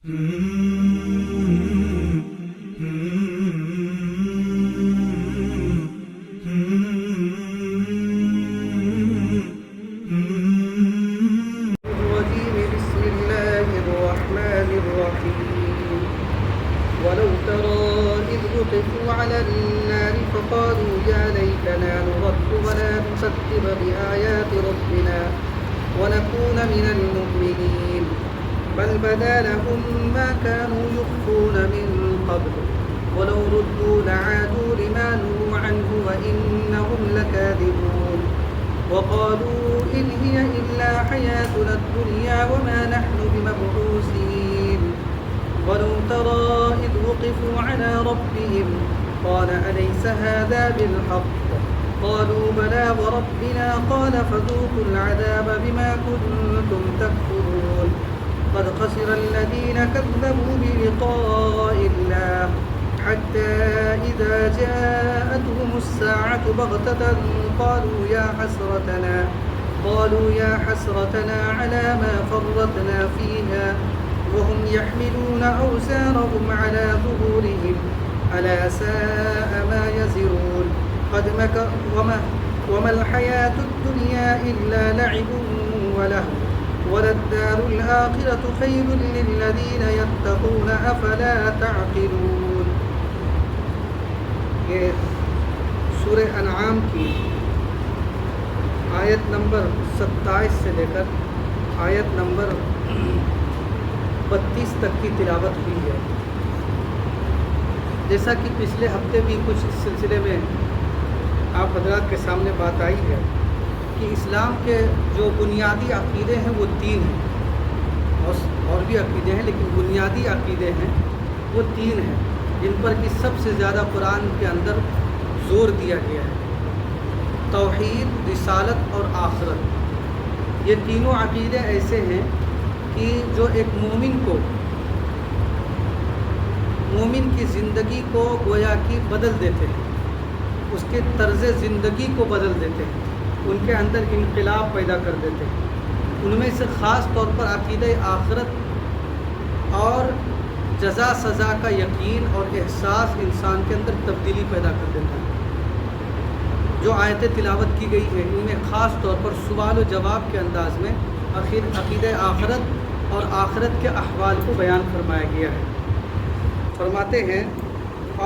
بسم الله الرحمن الرحيم ولو ترى إذ وقفوا على النار فقالوا يا ليتنا نرد ولا نكذب بآيات ربنا ونكون من المؤمنين بل بدا لهم ما كانوا يخفون من قبل ولو ردوا لعادوا لما نهوا عنه وإنهم لكاذبون وقالوا إن هي إلا حياتنا الدنيا وما نحن بمبعوثين ولو ترى إذ وقفوا على ربهم قال أليس هذا بالحق قالوا بلى وربنا قال فذوقوا العذاب بما كنتم تكفرون قد خسر الذين كذبوا بلقاء الله حتى إذا جاءتهم الساعة بغتة قالوا يا حسرتنا على ما فرطنا فيها وهم يحملون أوزارهم على ظهورهم ألا ساء ما يزرون قد مكر وما الحياة الدنيا إلا لعب ولهو وللدار الآخرة خير للذين يتقون أفلا تعقلون. یہ سورہ انعام کی آیت نمبر 27 سے لے کر آیت نمبر 32 تک کی تلاوت ہوئی ہے. جیسا کہ پچھلے ہفتے بھی کچھ اس سلسلے میں آپ حضرات کے سامنے بات آئی ہے کہ اسلام کے جو بنیادی عقیدے ہیں وہ 3 ہیں، اور بھی عقیدے ہیں لیکن بنیادی عقیدے ہیں وہ 3 ہیں جن پر کہ سب سے زیادہ قرآن کے اندر زور دیا گیا ہے: توحید، رسالت اور آخرت. یہ تینوں عقیدے ایسے ہیں کہ جو ایک مومن کی زندگی کو گویا کہ بدل دیتے ہیں، اس کے طرز زندگی کو بدل دیتے ہیں، ان کے اندر انقلاب پیدا کر دیتے ہیں. ان میں سے خاص طور پر عقیدہ آخرت اور جزا سزا کا یقین اور احساس انسان کے اندر تبدیلی پیدا کر دیتا ہے. جو آیتیں تلاوت کی گئی ہیں ان میں خاص طور پر سوال و جواب کے انداز میں عقیدہ آخرت اور آخرت کے احوال کو بیان فرمایا گیا ہے. فرماتے ہیں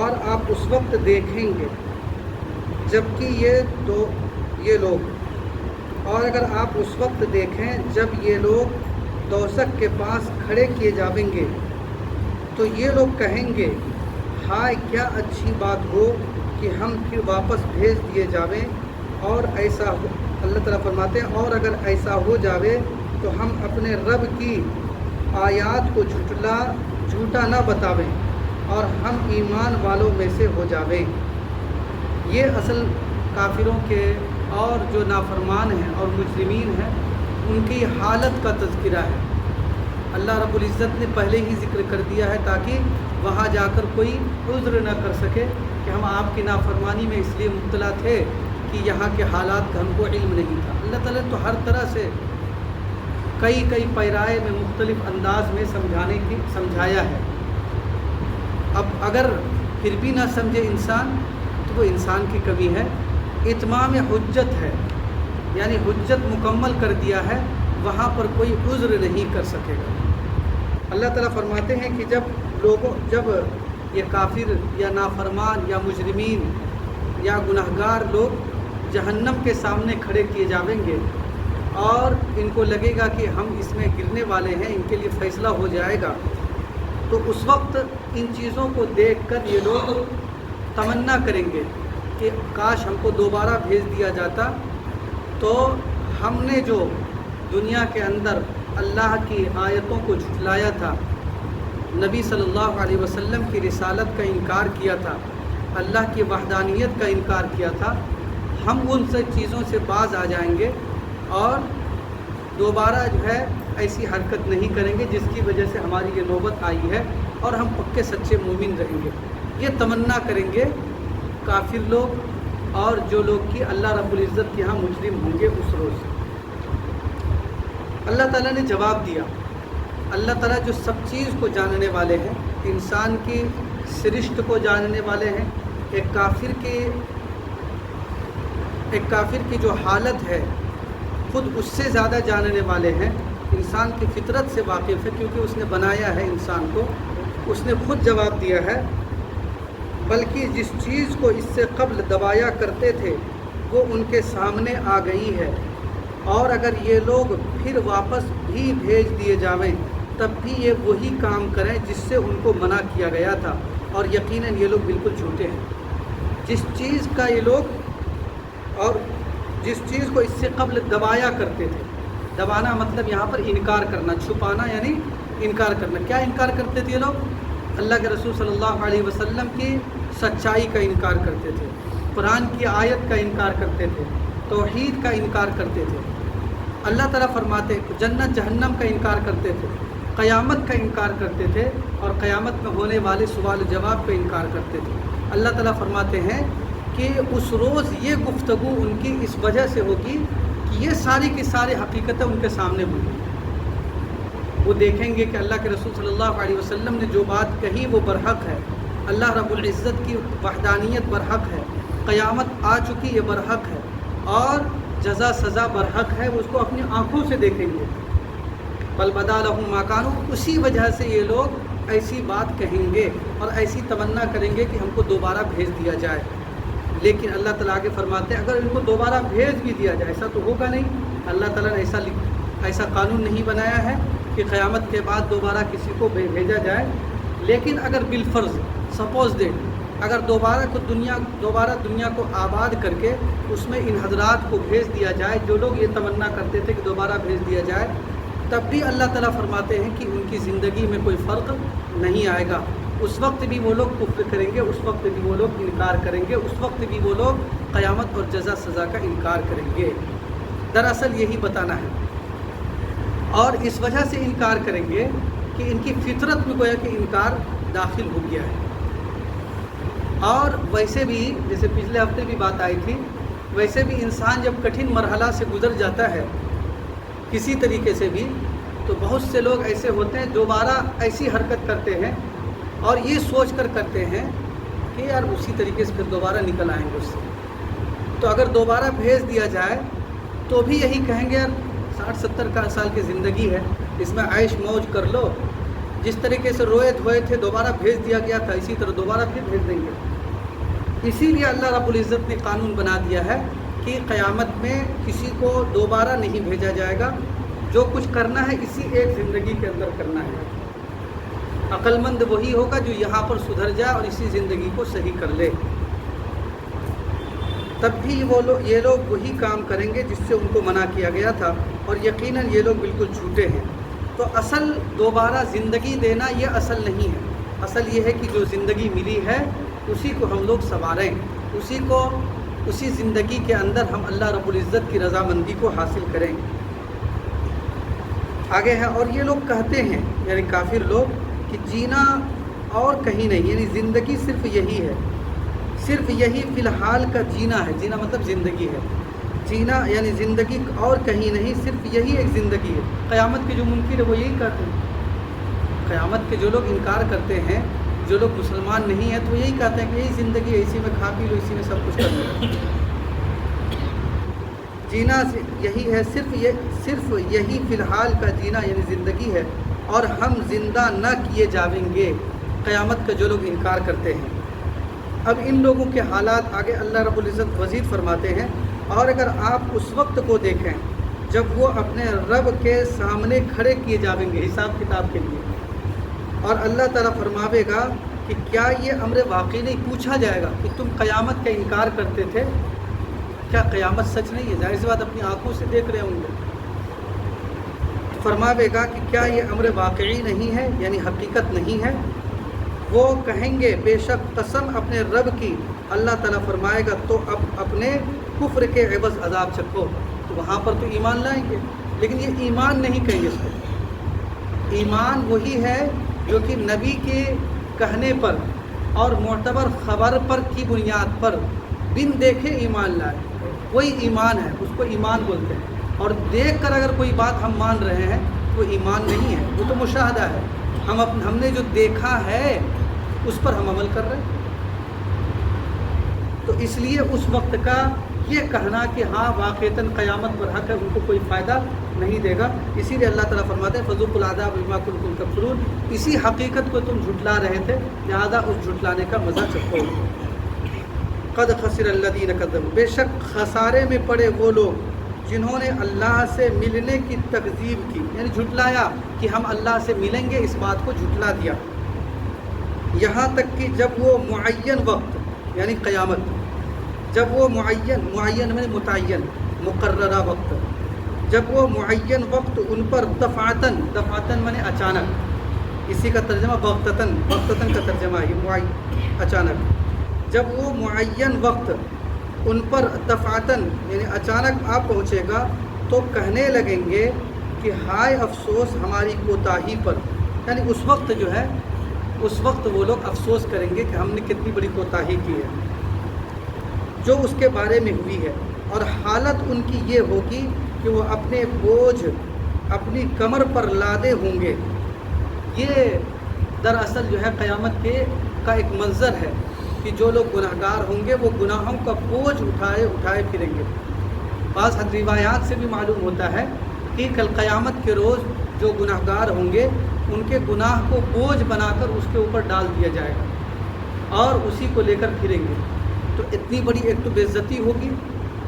اور آپ اس وقت دیکھیں گے جبکہ یہ لوگ اور اگر آپ اس وقت دیکھیں جب یہ لوگ دوزخ کے پاس کھڑے کیے جائیں گے تو یہ لوگ کہیں گے ہائے کیا اچھی بات ہو کہ ہم پھر واپس بھیج دیے جاویں. اور ایسا اللہ تعالیٰ فرماتے ہیں اور اگر ایسا ہو جاوے تو ہم اپنے رب کی آیات کو جھوٹا نہ بتاویں اور ہم ایمان والوں میں سے ہو جاویں. یہ اصل کافروں کے اور جو نافرمان ہیں اور مجرمین ہیں ان کی حالت کا تذکرہ ہے. اللہ رب العزت نے پہلے ہی ذکر کر دیا ہے تاکہ وہاں جا کر کوئی عذر نہ کر سکے کہ ہم آپ کی نافرمانی میں اس لیے مبتلا تھے کہ یہاں کے حالات کا ہم کو علم نہیں تھا. اللہ تعالیٰ نے تو ہر طرح سے کئی پیرائے میں مختلف انداز میں سمجھایا ہے. اب اگر پھر بھی نہ سمجھے انسان تو وہ انسان کی کمی ہے. اتمام حجت ہے، یعنی حجت مکمل کر دیا ہے، وہاں پر کوئی عذر نہیں کر سکے گا. اللہ تعالیٰ فرماتے ہیں کہ جب یہ کافر یا نافرمان یا مجرمین یا گناہگار لوگ جہنم کے سامنے کھڑے کیے جائیں گے اور ان کو لگے گا کہ ہم اس میں گرنے والے ہیں، ان کے لیے فیصلہ ہو جائے گا، تو اس وقت ان چیزوں کو دیکھ کر یہ لوگ تمنا کریں گے کہ کاش ہم کو دوبارہ بھیج دیا جاتا تو ہم نے جو دنیا کے اندر اللہ کی آیتوں کو جھٹلایا تھا، نبی صلی اللہ علیہ وسلم کی رسالت کا انکار کیا تھا، اللہ کی وحدانیت کا انکار کیا تھا، ہم ان سے چیزوں سے باز آ جائیں گے اور دوبارہ جو ہے ایسی حرکت نہیں کریں گے جس کی وجہ سے ہماری یہ نوبت آئی ہے، اور ہم پکے سچے مومن رہیں گے. یہ تمنا کریں گے کافر لوگ اور جو لوگ کہ اللہ رب العزت کے ہاں مجرم ہوں گے اس روز. اللہ تعالیٰ نے جواب دیا اللہ تعالیٰ جو سب چیز کو جاننے والے ہیں، انسان کی سرشت کو جاننے والے ہیں، ایک کافر کی جو حالت ہے خود اس سے زیادہ جاننے والے ہیں، انسان کی فطرت سے واقف ہے کیونکہ اس نے بنایا ہے انسان کو، اس نے خود جواب دیا ہے۔ بلکہ جس چیز کو اس سے قبل دبایا کرتے تھے وہ ان کے سامنے آ گئی ہے، اور اگر یہ لوگ پھر واپس بھی بھیج دیے جاویں تب بھی یہ وہی کام کریں جس سے ان کو منع کیا گیا تھا، اور یقیناً یہ لوگ بالکل جھوٹے ہیں۔ جس چیز کو اس سے قبل دبایا کرتے تھے، دبانا مطلب یہاں پر انکار کرنا، چھپانا یعنی انکار کرنا۔ کیا انکار کرتے تھے یہ لوگ؟ اللہ کے رسول صلی اللہ علیہ وسلم کی سچائی کا انکار کرتے تھے، قرآن کی آیت کا انکار کرتے تھے، توحید کا انکار کرتے تھے، اللہ تعالیٰ فرماتے جنت جہنم کا انکار کرتے تھے، قیامت کا انکار کرتے تھے، اور قیامت میں ہونے والے سوال جواب کا انکار کرتے تھے۔ اللہ تعالیٰ فرماتے ہیں کہ اس روز یہ گفتگو ان کی اس وجہ سے ہوگی کہ یہ ساری کی ساری حقیقتیں ان کے سامنے ہوں گی۔ وہ دیکھیں گے کہ اللہ کے رسول صلی اللہ علیہ وسلم نے جو بات کہی وہ برحق ہے، اللہ رب العزت کی وحدانیت برحق ہے، قیامت آ چکی یہ برحق ہے، اور جزا سزا برحق ہے، وہ اس کو اپنی آنکھوں سے دیکھیں گے۔ بل بدا لہم ما کانوا، اسی وجہ سے یہ لوگ ایسی بات کہیں گے اور ایسی تمنا کریں گے کہ ہم کو دوبارہ بھیج دیا جائے۔ لیکن اللہ تعالیٰ آگے فرماتے ہیں اگر ان کو دوبارہ بھیج بھی دیا جائے، ایسا تو ہوگا نہیں، اللہ تعالیٰ نے ایسا قانون نہیں بنایا ہے کہ قیامت کے بعد دوبارہ کسی کو بھیجا جائے۔ لیکن اگر بالفرض سپوز دیٹ اگر دوبارہ دنیا کو آباد کر کے اس میں ان حضرات کو بھیج دیا جائے جو لوگ یہ تمنا کرتے تھے کہ دوبارہ بھیج دیا جائے، تب بھی اللہ تعالیٰ فرماتے ہیں کہ ان کی زندگی میں کوئی فرق نہیں آئے گا۔ اس وقت بھی وہ لوگ کفر کریں گے، اس وقت بھی وہ لوگ انکار کریں گے، اس وقت بھی وہ لوگ قیامت اور جزا سزا کا انکار کریں گے۔ دراصل یہی بتانا ہے، اور اس وجہ سے انکار کریں گے کہ ان کی فطرت میں گویا کہ انکار داخل ہو گیا ہے۔ اور ویسے بھی جیسے پچھلے ہفتے بھی بات آئی تھی، ویسے بھی انسان جب کٹھن مرحلہ سے گزر جاتا ہے کسی طریقے سے بھی، تو بہت سے لوگ ایسے ہوتے ہیں دوبارہ ایسی حرکت کرتے ہیں اور یہ سوچ کر کرتے ہیں کہ یار اسی طریقے سے پھر دوبارہ نکل آئیں گے اس سے۔ تو اگر دوبارہ بھیج دیا جائے تو بھی یہی کہیں گے یار 60-70 سال کی زندگی ہے، اس میں عیش موج کر لو، جس طریقے سے روئے دھوئے تھے دوبارہ بھیج دیا گیا تھا اسی طرح دوبارہ پھر بھیج دیں گے۔ اسی لیے اللہ رب العزت نے قانون بنا دیا ہے کہ قیامت میں کسی کو دوبارہ نہیں بھیجا جائے گا، جو کچھ کرنا ہے اسی ایک زندگی کے اندر کرنا ہے۔ عقل مند وہی ہوگا جو یہاں پر سدھر جائے اور اسی زندگی کو صحیح کر لے، تب بھی یہ لوگ وہی کام کریں گے جس سے ان کو منع کیا گیا تھا، اور یقیناً یہ لوگ بالکل جھوٹے ہیں۔ تو اصل دوبارہ زندگی دینا یہ اصل نہیں ہے، اصل یہ ہے کہ جو زندگی ملی ہے اسی کو ہم لوگ سنواریں، اسی زندگی کے اندر ہم اللہ رب العزت کی رضامندی کو حاصل کریں۔ آگے ہے اور یہ لوگ کہتے ہیں یعنی کافر لوگ کہ جینا اور کہیں نہیں، یعنی زندگی صرف یہی ہے، صرف یہی فی الحال کا جینا ہے، جینا مطلب زندگی ہے، جینا یعنی زندگی اور کہیں نہیں، صرف یہی ایک زندگی ہے۔ قیامت کے جو منکر ہے وہ یہی کہتے ہیں، قیامت کے جو لوگ انکار کرتے ہیں، جو لوگ مسلمان نہیں ہیں تو یہی کہتے ہیں کہ یہی زندگی ہے، اسی میں کھا پی لو، اسی میں سب کچھ کر لو۔ جینا یہی ہے، صرف یہی فی الحال کا جینا یعنی زندگی ہے، اور ہم زندہ نہ کیے جاویں گے، قیامت کا جو لوگ انکار کرتے ہیں۔ اب ان لوگوں کے حالات آگے اللہ رب العزت مزید فرماتے ہیں، اور اگر آپ اس وقت کو دیکھیں جب وہ اپنے رب کے سامنے کھڑے کیے جاویں گے حساب کتاب کے لیے، اور اللہ تعالیٰ فرماوے گا کہ کیا یہ امر واقعی نہیں، پوچھا جائے گا کہ تم قیامت کا انکار کرتے تھے، کیا قیامت سچ نہیں ہے؟ ظاہر سی بات اپنی آنکھوں سے دیکھ رہے ہوں گے۔ فرماوے گا کہ کیا یہ امر واقعی نہیں ہے یعنی حقیقت نہیں ہے؟ وہ کہیں گے بے شک قسم اپنے رب کی، اللہ تعالیٰ فرمائے گا تو اب اپنے کفر کے عوض عذاب چکھو۔ تو وہاں پر تو ایمان لائیں گے، لیکن یہ ایمان نہیں کہیں گے اس کو۔ ایمان وہی ہے جو کہ نبی کے کہنے پر اور معتبر خبر پر کی بنیاد پر بن دیکھے ایمان لائے، وہی ایمان ہے، اس کو ایمان بولتے ہیں۔ اور دیکھ کر اگر کوئی بات ہم مان رہے ہیں وہ ایمان نہیں ہے، وہ تو مشاہدہ ہے. ہم نے جو دیکھا ہے اس پر ہم عمل کر رہے ہیں. تو اس لیے اس وقت کا یہ کہنا کہ ہاں واقعتاً قیامت پر حق ہے، ان کو کوئی فائدہ نہیں دے گا. اسی لیے اللہ تعالیٰ فرماتے ہیں فذوقوا العذاب بما کنتم تکفرون. اسی حقیقت کو تم جھٹلا رہے تھے، لہذا اس جھٹلانے کا مزہ چکھو. قد خسر الذین کذبوا، بے شک خسارے میں پڑے وہ لوگ جنہوں نے اللہ سے ملنے کی تکذیب کی، یعنی جھٹلایا کہ ہم اللہ سے ملیں گے، اس بات کو جھٹلا دیا. یہاں تک کہ جب وہ معین وقت یعنی قیامت، جب وہ معین میں متعین مقررہ وقت، جب وہ معین وقت ان پر دفعتاً میں اچانک، اسی کا ترجمہ بغتتاً کا ترجمہ ہے اچانک. جب وہ معین وقت ان پر دفعتاً یعنی اچانک آپ پہنچے گا تو کہنے لگیں گے کہ ہائے افسوس ہماری کوتاہی پر. یعنی اس وقت جو ہے، اس وقت وہ لوگ افسوس کریں گے کہ ہم نے کتنی بڑی کوتاہی کی ہے جو اس کے بارے میں ہوئی ہے. اور حالت ان کی یہ ہوگی کہ وہ اپنے بوجھ اپنی کمر پر لادے ہوں گے. یہ دراصل جو ہے قیامت کا ایک منظر ہے کہ جو لوگ گناہگار ہوں گے وہ گناہوں کا بوجھ اٹھائے پھریں گے. بعض روایات سے بھی معلوم ہوتا ہے کہ کل قیامت کے روز جو گناہگار ہوں گے ان کے گناہ کو بوجھ بنا کر اس کے اوپر ڈال دیا جائے گا اور اسی کو لے کر پھریں گے. تو اتنی بڑی ایک تو بے عزتی ہوگی،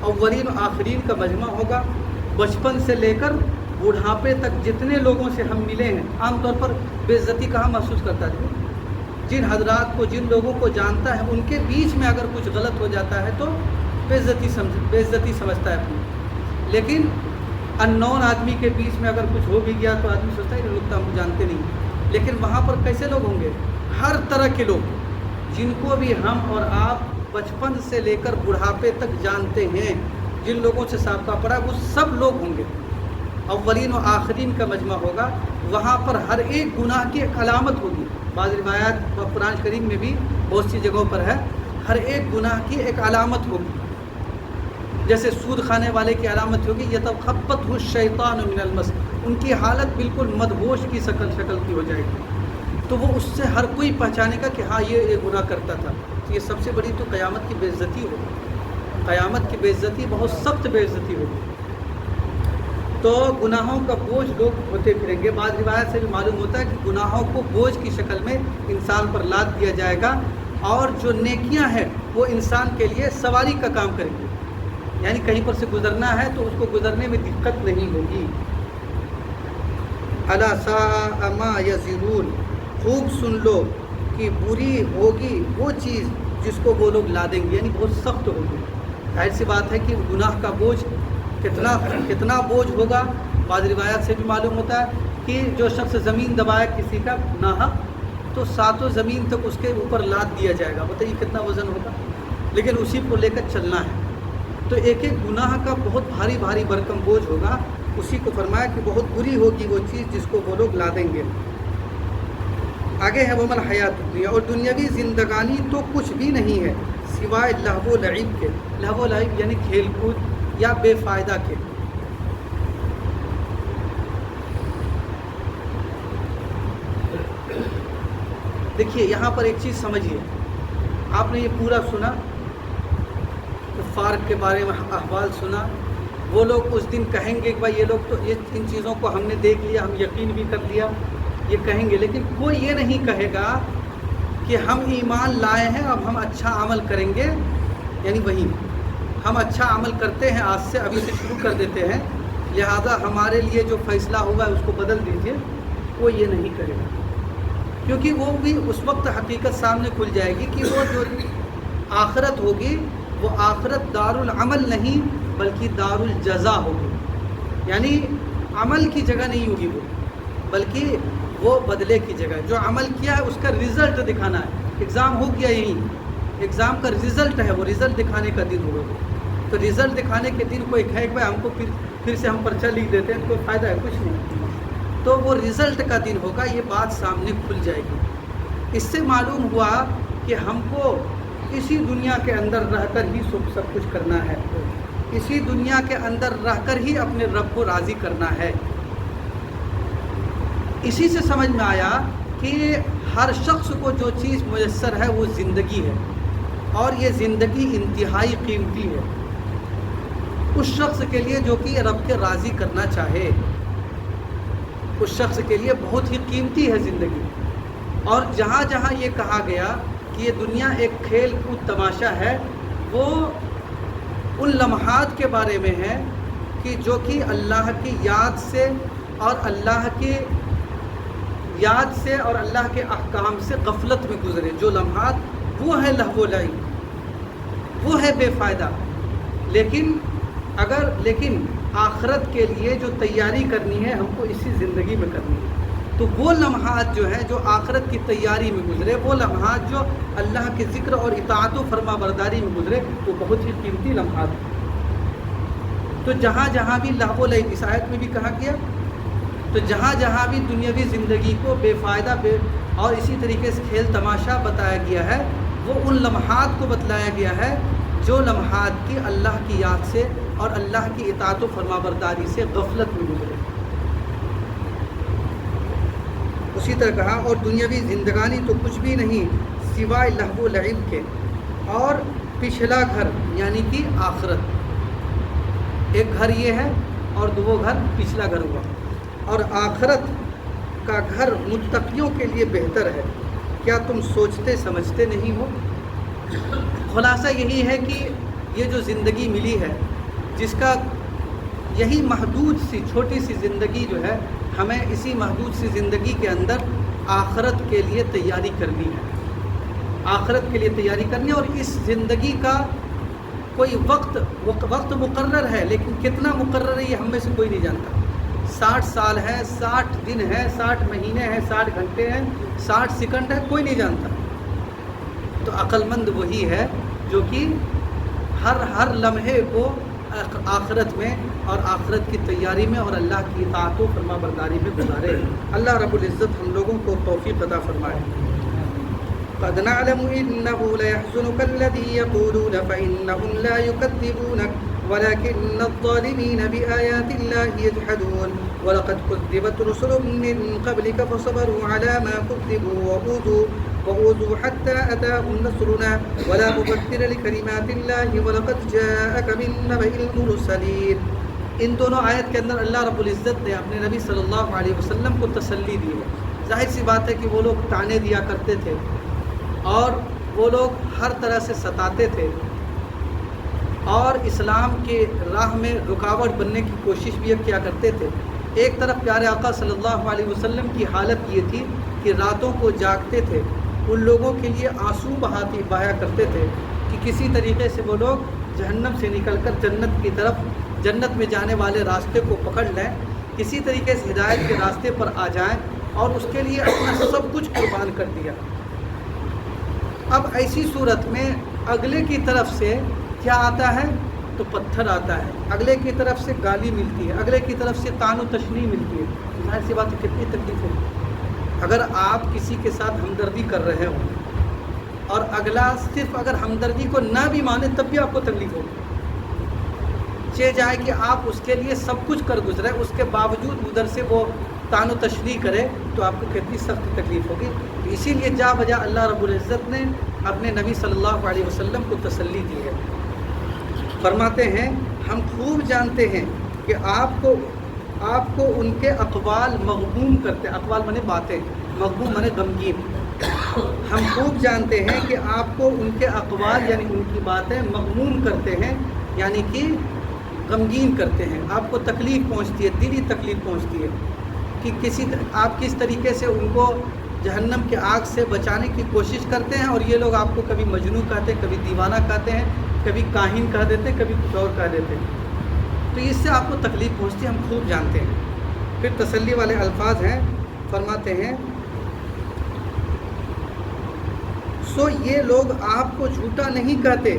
اولین و آخرین کا مجمع ہوگا. بچپن سے لے کر بڑھاپے تک جتنے لوگوں سے ہم ملے ہیں، عام طور پر بے عزتی کہاں محسوس کرتا ہے؟ جن حضرات کو، جن لوگوں کو جانتا ہے، ان کے بیچ میں اگر کچھ غلط ہو جاتا ہے تو بے عزتی سمجھتا ہے اپنی. لیکن ان نون آدمی کے بیچ میں اگر کچھ ہو بھی گیا تو آدمی سوچتا ہے کہ لوگ تو ہم جانتے نہیں. لیکن وہاں پر کیسے لوگ ہوں گے؟ ہر طرح کے لوگ، جن کو بھی ہم اور آپ بچپن سے لے کر بڑھاپے تک جانتے ہیں، جن لوگوں سے سابقہ پڑا، وہ سب لوگ ہوں گے. اولین و آخرین کا مجمع ہوگا. وہاں پر ہر ایک گناہ کی ایک علامت ہوگی. بعض روایات قرآن کریم میں بھی بہت سی جگہوں پر ہے، ہر ایک گناہ کی ایک علامت ہوگی. جیسے سود کھانے والے کی علامت ہوگی یتخبطہ الشیطان من المس، ان کی حالت بالکل مدہوش کی شکل کی ہو جائے گی. تو وہ اس سے ہر کوئی پہچانے گا کہ ہاں یہ گناہ کرتا تھا. یہ سب سے بڑی تو قیامت کی بے عزتی ہوگی. قیامت کی بے عزتی بہت سخت بے عزتی ہوگی. تو گناہوں کا بوجھ لوگ ہوتے پھریں گے. بعض روایت سے بھی معلوم ہوتا ہے کہ گناہوں کو بوجھ کی شکل میں انسان پر لاد دیا جائے گا، اور جو نیکیاں ہیں وہ انسان کے لیے سواری کا کام کریں گے. یعنی کہیں پر سے گزرنا ہے تو اس کو گزرنے میں دقت نہیں ہوگی. الا ساء ما یزرون، خوب سن لو کہ بری ہوگی وہ چیز جس کو وہ لوگ لادیں گے، یعنی بہت سخت ہوگی. ظاہر سی بات ہے کہ گناہ کا بوجھ کتنا بوجھ ہوگا. بعض روایات سے بھی معلوم ہوتا ہے کہ جو شخص زمین دبائے کسی کا ناحق تو ساتوں زمین تک اس کے اوپر لاد دیا جائے گا. بتائیے کتنا وزن ہوگا، لیکن اسی کو لے کر چلنا ہے. تو ایک ایک گناہ کا بہت بھاری بھرکم بوجھ ہوگا. اسی کو فرمایا کہ بہت بری ہوگی وہ چیز جس کو وہ لوگ لادیں گے. آگے ہے ومل حیات الدنیا، اور دنیاوی زندگانی تو کچھ بھی نہیں ہے سوائے لہو و لعب کے. لہو و لعب یعنی کھیل کود یا بے فائدہ کے. دیکھیے یہاں پر ایک چیز سمجھیے، آپ نے یہ پورا سنا، کفار کے بارے میں احوال سنا. وہ لوگ اس دن کہیں گے کہ بھائی یہ لوگ تو ان چیزوں کو ہم نے دیکھ لیا، ہم یقین بھی کر لیا، یہ کہیں گے. لیکن کوئی یہ نہیں کہے گا کہ ہم ایمان لائے ہیں اب ہم اچھا عمل کریں گے. یعنی وہی ہم اچھا عمل کرتے ہیں، آج سے ابھی سے شروع کر دیتے ہیں، لہذا ہمارے لیے جو فیصلہ ہوگا اس کو بدل دیجئے. کوئی یہ نہیں کرے گا، کیونکہ وہ بھی اس وقت حقیقت سامنے کھل جائے گی کہ وہ جو آخرت ہوگی وہ آخرت دار العمل نہیں بلکہ دار الجزا ہوگی. یعنی عمل کی جگہ نہیں ہوگی وہ، بلکہ وہ بدلے کی جگہ. جو عمل کیا ہے اس کا رزلٹ دکھانا ہے. ایگزام ہو گیا، یہی ایگزام کا رزلٹ ہے، وہ رزلٹ دکھانے کا دن ہوگا. تو رزلٹ دکھانے کے دن کوئی کہے کہ ہم کو پھر سے ہم پرچہ لکھ دیتے ہیں، کوئی فائدہ ہے؟ کچھ نہیں. تو وہ رزلٹ کا دن ہوگا، یہ بات سامنے کھل جائے گی. اس سے معلوم ہوا کہ ہم کو اسی دنیا کے اندر رہ کر ہی سب کچھ کرنا ہے، اسی دنیا کے اندر رہ کر ہی اپنے رب کو راضی کرنا ہے. اسی سے سمجھ میں آیا کہ ہر شخص کو جو چیز میسر ہے وہ زندگی ہے، اور یہ زندگی انتہائی قیمتی ہے اس شخص کے لیے جو کہ رب کے راضی کرنا چاہے، اس شخص کے لیے بہت ہی قیمتی ہے زندگی۔ اور جہاں جہاں یہ کہا گیا کہ یہ دنیا ایک کھیل کود تماشا ہے، وہ ان لمحات کے بارے میں ہے کہ جو کہ اللہ کی یاد سے اور اللہ کے یاد سے اور اللہ کے احکام سے غفلت میں گزرے، جو لمحات وہ ہے لہو و لعب، وہ ہے بے فائدہ۔ لیکن آخرت کے لیے جو تیاری کرنی ہے ہم کو اسی زندگی میں کرنی ہے، تو وہ لمحات جو ہیں جو آخرت کی تیاری میں گزرے، وہ لمحات جو اللہ کے ذکر اور اطاعت و فرما برداری میں گزرے، وہ بہت ہی قیمتی لمحات ہیں۔ تو جہاں جہاں بھی لہو و لعب، اس آیت میں بھی کہا گیا، تو جہاں جہاں بھی دنیاوی زندگی کو بے فائدہ اور اسی طریقے سے کھیل تماشا بتایا گیا ہے، وہ ان لمحات کو بتلایا گیا ہے جو لمحات کی اللہ کی یاد سے اور اللہ کی اطاعت و فرما برداری سے غفلت میں گزرے۔ اسی طرح کہا اور دنیاوی زندگانی تو کچھ بھی نہیں سوائے لہو و لعب کے، اور پچھلا گھر یعنی کہ آخرت، ایک گھر یہ ہے اور دو گھر پچھلا گھر ہوا، اور آخرت کا گھر متقیوں کے لیے بہتر ہے، کیا تم سوچتے سمجھتے نہیں ہو؟ خلاصہ یہی ہے کہ یہ جو زندگی ملی ہے، جس کا یہی محدود سی چھوٹی سی زندگی جو ہے، ہمیں اسی محدود سی زندگی کے اندر آخرت کے لیے تیاری کرنی ہے، آخرت کے لیے تیاری کرنی ہے۔ اور اس زندگی کا کوئی وقت مقرر ہے، لیکن کتنا مقرر ہے یہ ہم میں سے کوئی نہیں جانتا۔ 60 سال ہے، 60 دن ہے، 60 مہینے ہیں، 60 گھنٹے ہیں، 60 سیکنڈ ہے، کوئی نہیں جانتا۔ تو عقل مند وہی ہے جو کہ ہر لمحے کو آخرت میں اور آخرت کی تیاری میں اور اللہ کی اطاعت و فرما برداری میں گزارے۔ اللہ رب العزت ہم لوگوں کو توفیق عطا فرمائے۔ قد نعلم إنه ليحزنك الذي يقولون فإنهم لا يكذبونك ولكن الظالمين بآيات الله يجحدون ولقد كذبت رسل من قبلك فصبروا على ما كذبوا وأوذوا حتى أتاهم نصرنا ولا مبدل لكلمات الله ولقد جاءك من نبأ المرسلين۔ ان دونوں آیت کے اندر اللہ رب العزت نے اپنے نبی صلی اللہ علیہ وسلم کو تسلی دی ہے۔ ظاہر سی بات ہے کہ وہ لوگ تانے دیا کرتے تھے اور وہ لوگ ہر طرح سے ستاتے تھے اور اسلام کے راہ میں رکاوٹ بننے کی کوشش بھی کیا کرتے تھے۔ ایک طرف پیارے آقا صلی اللہ علیہ وسلم کی حالت یہ تھی کہ راتوں کو جاگتے تھے، ان لوگوں کے لیے آنسو بہایا کرتے تھے کہ کسی طریقے سے وہ لوگ جہنم سے نکل کر جنت کی طرف، جنت میں جانے والے راستے کو پکڑ لیں، کسی طریقے سے ہدایت کے راستے پر آ جائیں، اور اس کے لیے اپنا سب کچھ قربان کر دیا۔ اب ایسی صورت میں اگلے کی طرف سے کیا آتا ہے تو پتھر آتا ہے، اگلے کی طرف سے گالی ملتی ہے، اگلے کی طرف سے طعن و تشنیع ملتی ہے۔ ظاہر سی بات ہے کتنی تکلیف ہوگی اگر آپ کسی کے ساتھ ہمدردی کر رہے ہوں اور اگلا صرف اگر ہمدردی کو نہ بھی مانے تب بھی آپ کو تکلیف ہوگی۔ چہ جائے کہ آپ اس کے لیے سب کچھ کر گزرے، اس کے باوجود ادھر سے وہ طعن و تشنیع کرے تو آپ کو کتنی سخت تکلیف ہوگی۔ اسی لیے جا بجا اللہ رب العزت نے اپنے نبی صلی اللہ علیہ وسلم کو تسلی دی ہے۔ فرماتے ہیں ہم خوب جانتے ہیں کہ آپ کو ان کے اقوال مغموم کرتے، اقوال مانے باتیں، مغموم مانے غمگین۔ ہم خوب جانتے ہیں کہ آپ کو ان کے اقوال یعنی ان کی باتیں مغموم کرتے ہیں، یعنی کہ غمگین کرتے ہیں، آپ کو تکلیف پہنچتی ہے، دلی تکلیف پہنچتی ہے کہ آپ کس طریقے سے ان کو جہنم کے آگ سے بچانے کی کوشش کرتے ہیں، اور یہ لوگ آپ کو کبھی مجنون کہتے ہیں، کبھی دیوانہ کہتے ہیں، کبھی کاہن کہہ دیتے ہیں، کبھی کچھ اور کہہ دیتے ہیں، تو اس سے آپ کو تکلیف پہنچتی ہے، ہم خوب جانتے ہیں۔ پھر تسلی والے الفاظ ہیں، فرماتے ہیں سو یہ لوگ آپ کو جھوٹا نہیں کہتے،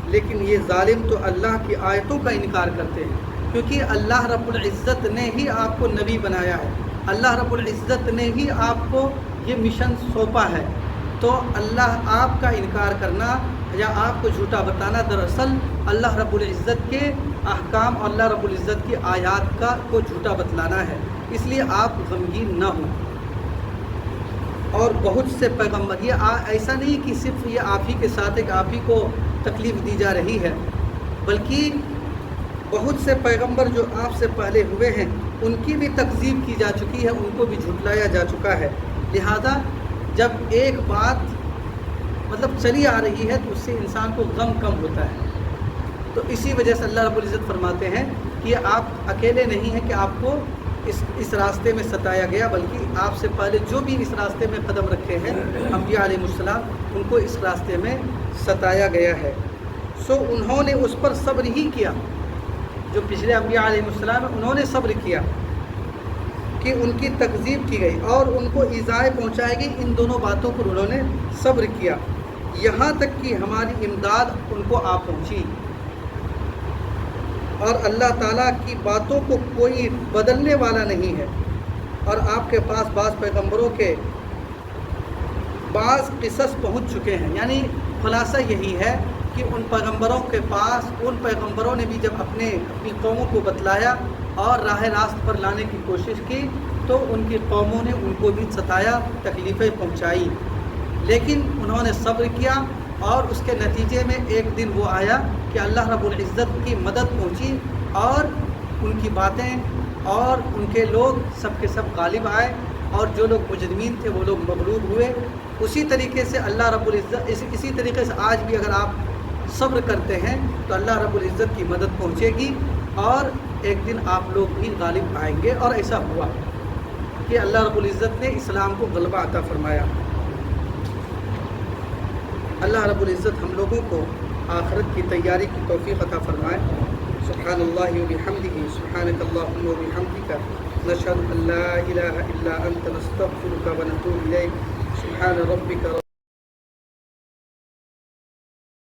لیکن یہ ظالم تو اللہ کی آیتوں کا انکار کرتے ہیں، کیونکہ اللہ رب العزت نے ہی آپ کو نبی بنایا ہے، اللہ رب العزت نے ہی آپ کو یہ مشن سونپا ہے، تو اللہ آپ کا انکار کرنا یا آپ کو جھوٹا بتانا دراصل اللہ رب العزت کے احکام اور اللہ رب العزت کی آیات کو جھوٹا بتلانا ہے۔ اس لیے آپ غمگین نہ ہوں۔ اور بہت سے پیغمبر، یہ ایسا نہیں کہ صرف یہ آپ ہی کے ساتھ ہے کہ آپ ہی کو تکلیف دی جا رہی ہے، بلکہ بہت سے پیغمبر جو آپ سے پہلے ہوئے ہیں ان کی بھی تکذیب کی جا چکی ہے، ان کو بھی جھٹلایا جا چکا ہے۔ لہذا جب ایک بات مطلب چلی آ رہی ہے تو اس سے انسان کو غم کم ہوتا ہے۔ تو اسی وجہ سے اللہ رب العزت فرماتے ہیں کہ آپ اکیلے نہیں ہیں کہ آپ کو اس راستے میں ستایا گیا، بلکہ آپ سے پہلے جو بھی اس راستے میں قدم رکھے ہیں انبیاء علیہ السلام، ان کو اس راستے میں ستایا گیا ہے۔ انہوں نے اس پر صبر ہی کیا، جو پچھلے انبیاء علیہ السلام ہیں انہوں نے صبر کیا کہ ان کی تکذیب کی گئی اور ان کو ایذائیں پہنچائی گئی، ان دونوں باتوں پر انہوں نے صبر کیا، یہاں تک کہ ہماری امداد ان کو آ پہنچی۔ اور اللہ تعالیٰ کی باتوں کو کوئی بدلنے والا نہیں ہے۔ اور آپ کے پاس بعض پیغمبروں کے بعض قصص پہنچ چکے ہیں، یعنی خلاصہ یہی ہے کہ ان پیغمبروں کے پاس، ان پیغمبروں نے بھی جب اپنی قوموں کو بتلایا اور راہ راست پر لانے کی کوشش کی تو ان کی قوموں نے ان کو بھی ستایا، تکلیفیں پہنچائی، لیکن انہوں نے صبر کیا اور اس کے نتیجے میں ایک دن وہ آیا کہ اللہ رب العزت کی مدد پہنچی اور ان کی باتیں اور ان کے لوگ سب کے سب غالب آئے، اور جو لوگ مجرمین تھے وہ لوگ مغلوب ہوئے۔ اسی طریقے سے اللہ رب العزت اسی طریقے سے آج بھی اگر آپ صبر کرتے ہیں تو اللہ رب العزت کی مدد پہنچے گی اور ایک دن آپ لوگ بھی غالب آئیں گے۔ اور ایسا ہوا کہ اللہ رب العزت نے اسلام کو غلبہ عطا فرمایا۔ اللہ رب العزت ہم لوگوں کو آخرت کی تیاری کی توفیق عطا فرمائے۔ سبحان اللہ و بحمدہ، سبحانک اللہم و بحمدک، نشہد ان لا الہ الا انت، نستغفرک و نتوب الیک۔ سبحان ربک